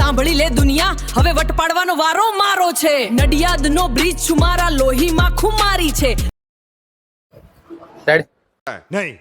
સાંભળી લે દુનિયા, હવે વટ પાડવાનો વારો મારો છે. નડિયાદનો બ્રિજ છું, મારા લોહીમાં ખુમારી છે. નહીં.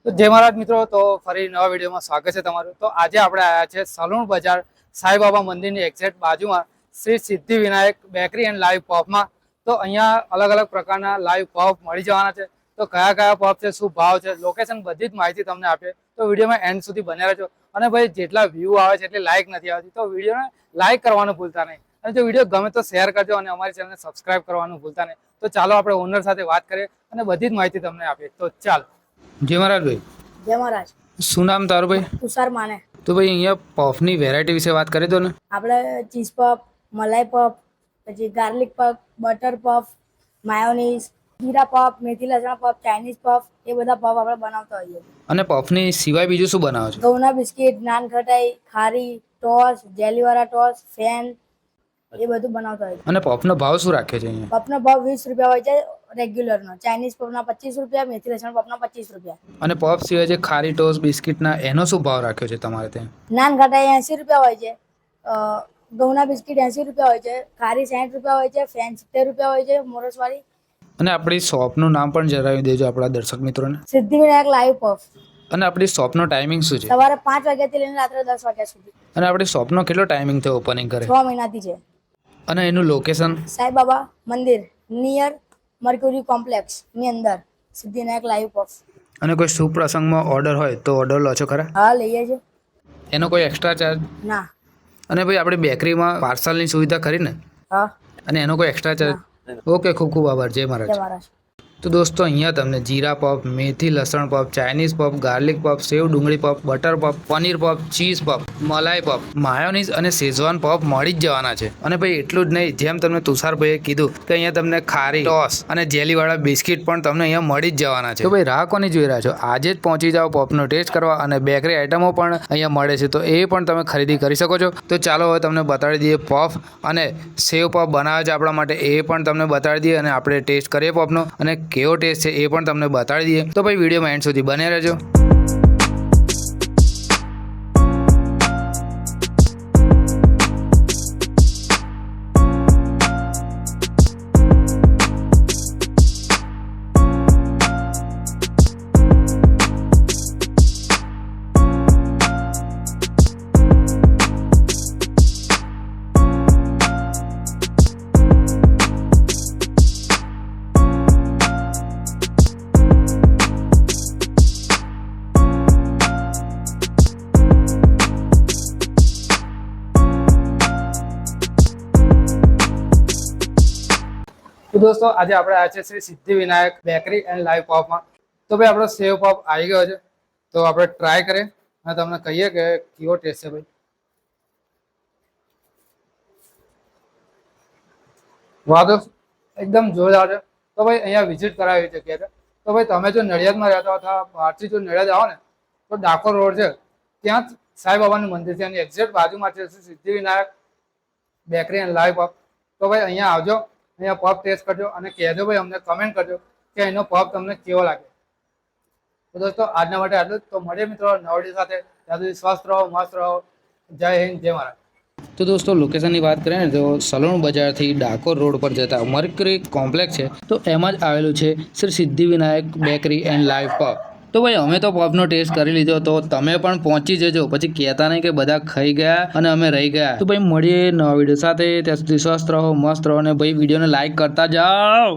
તો જય મહારાજ મિત્રો, તો ફરી નવા વિડીયોમાં સ્વાગત છે તમારું. તો આજે આપણે આવ્યા છે સલૂણ બજાર સાંઈબાબા મંદિરની એક્ઝેક્ટ બાજુમાં Shri Siddhi Vinayak bakery and live પબમાં. તો અહીંયા અલગ અલગ પ્રકારના લાઈવ પબ મળી જવાના છે. તો કયા કયા પબ છે, શું ભાવ છે, લોકેશન, બધી જ માહિતી તમને આપીએ. તો વિડીયોમાં એન્ડ સુધી બન્યા રહેજો. અને ભાઈ જેટલા વ્યૂ આવે છે એટલી લાઈક નથી આવતી, તો વિડીયોને લાઈક કરવાનું ભૂલતા નહીં. અને જો વિડીયો ગમે તો શેર કરજો અને અમારી ચેનલને સબસ્ક્રાઇબ કરવાનું ભૂલતા નહીં. તો ચાલો આપણે ઓનર સાથે વાત કરીએ અને બધી જ માહિતી તમને આપીએ. તો ચાલો. જય મહારાજ ભાઈ. જય મહારાજ. શું નામ તારું ભાઈ? તુષાર માને. તો ભાઈ અહીંયા પફની વેરાયટી વિશે વાત કરી દો ને. આપણે ચીઝ પફ, મલાઈ પફ, પછી garlic puff, butter puff, mayonnaise, જીરા પફ, મેથી લસણ પફ, ચાઇનીઝ પફ, એ બધા પફ આપણે બનાવતા હોઈએ. અને પફની સિવાય બીજું શું બનાવો છો? ઘઉંના બિસ્કિટ, નાન ખટાઈ, ખારી, ટોસ, જેલીવાળા ટોસ, ફેન, એ બધું બનાવતા હોઈએ. અને પફનો ભાવ શું રાખ્યો છે અહીંયા? પફનો ભાવ 20 રૂપિયા હોય છે રેગ્યુલરનો. ચાઇનીઝ પફના 25 રૂપિયા, મેથી લસણ પફના 25 રૂપિયા. અને પફ સિવાય જે ખારી ટોસ બિસ્કિટના એનો શું ભાવ રાખ્યો છે તમારે ત્યાં? નાન ખટાઈ 80 રૂપિયા હોય છે, ઘઉંના બિસ્કિટ 80 રૂપિયા હોય છે, ખારી 60 રૂપિયા હોય છે, ફેન 70 રૂપિયા હોય છે મોરસવાળી. અને આપણી શોપનું નામ પણ જણાવી દેજો આપણા દર્શક મિત્રોને. Siddhi Vinayak live puff. અને આપણી શોપનો ટાઈમિંગ શું છે? સવારે 5 વાગ્યાથી લઈને રાત્રે 10 વાગ્યા સુધી. અને આપણી શોપનો કેટલો ટાઈમિંગ થયો ઓપનિંગ કરે? 6 મહિનાથી છે. અને એનું લોકેશન? સાંઈબાબા મંદિર નિયર મર્ક્યુરી કોમ્પ્લેક્સ ની અંદર સિદ્ધિ વિનાયક લાઈવ પફ. અને કોઈ શુભ પ્રસંગમાં ઓર્ડર હોય તો ઓર્ડર લો છો ખરા? હા, લઈએ છે. એનો કોઈ એક્સ્ટ્રા ચાર્જ? ના. અને ભાઈ આપણી બેકરીમાં પાર્સલની સુવિધા ખરી ને? હા. અને એનો કોઈ એક્સ્ટ્રા ચાર્જ? ઓકે, ખૂબ ખૂબ આભાર. જય મહારાજ. જય મહારાજ. તો દોસ્તો અહીંયા તમને જીરા પફ, મેથી લસણ puff, Chinese puff, garlic puff, સેવ ડુંગળી પફ, બટર પફ, પનીર પફ, ચીઝ પફ, મલાઈ પફ, માયોનીઝ અને શેઝવાન પફ મળી જ જવાના છે. અને ભાઈ એટલું જ નહીં, જેમ તમને તુષારભાઈએ કીધું કે અહીંયા તમને ખારી ટોસ અને જેલીવાળા બિસ્કિટ પણ તમને અહીંયા મળી જ જવાના છે. તો ભાઈ રાહ કોની જોઈ રહ્યા છો? આજે જ પહોંચી જાઓ પફનો ટેસ્ટ કરવા. અને બેકરી આઇટમો પણ અહીંયા મળે છે, તો એ પણ તમે ખરીદી કરી શકો છો. તો ચાલો હવે તમને બતાવી દઈએ પફ અને સેવ પફ બનાવે છે આપણા માટે, એ પણ તમને બતાવી દઈએ અને આપણે ટેસ્ટ કરીએ પફનો. અને કેવો ટેસ્ટ છે એ પણ તમને બતાવી દઈએ. તો ભાઈ વિડીયોમાં એન્ડ સુધી બન્યા રહેજો. તો દોસ્તો આજે આપણે આવ્યા છે Shri Siddhi Vinayak bakery and live પબમાં. તો ભાઈ આપણો સેવ પફ આવી ગયો છે, તો આપણે ટ્રાય કરીએ અને તમને કહીએ કે કેવો ટેસ્ટ છે. ભાઈ વાહ, તો એકદમ જોરદાર છે. તો ભાઈ અહીંયા વિઝિટ કરાવી જગ્યા છે. તો ભાઈ તમે જો નડિયાદમાં રહેતા હતા, બહારથી જો નડિયાદ આવો ને તો ડાકોર રોડ છે, ત્યાં જ સાંઈબાબાનું મંદિર છે, એની એક્ઝેક્ટ બાજુમાં છે Shri Siddhi Vinayak bakery and live pub. તો ભાઈ અહીંયા આવજો, અહીંયા પફ ટેસ્ટ કરજો અને કહેજો ભાઈ, અમને કમેન્ટ કરજો કે એનો પફ તમને કેવો લાગે. તો દોસ્તો આજના માટે આટલું જ. તો મળીએ મિત્રો નવા વિડીયો સાથે. ત્યાં સુધી સ્વસ્થ રહો, મસ્ત રહો. જય હિન્દ, જય મહારાજ. તો દોસ્તો લોકેશનની વાત કરીએ ને તો સલૂણ બજારથી ડાકોર રોડ પર જતા મર્ક્યુરી કોમ્પ્લેક્સ છે, તો એમાં જ આવેલું છે Shri Siddhi Vinayak bakery and live pub. તો ભાઈ અમે તો પબનો ટેસ્ટ કરી લીધો, તો તમે પણ પહોંચી જજો. પછી કહેતા નહીં કે બધા ખાઈ ગયા અને અમે રહી ગયા. તો ભાઈ મળીએ નવા વિડીયો સાથે. ત્યાં સુધી સ્વસ્થ રહો, મસ્ત રહો અને ભાઈ વિડીયોને લાઈક કરતા જાઓ.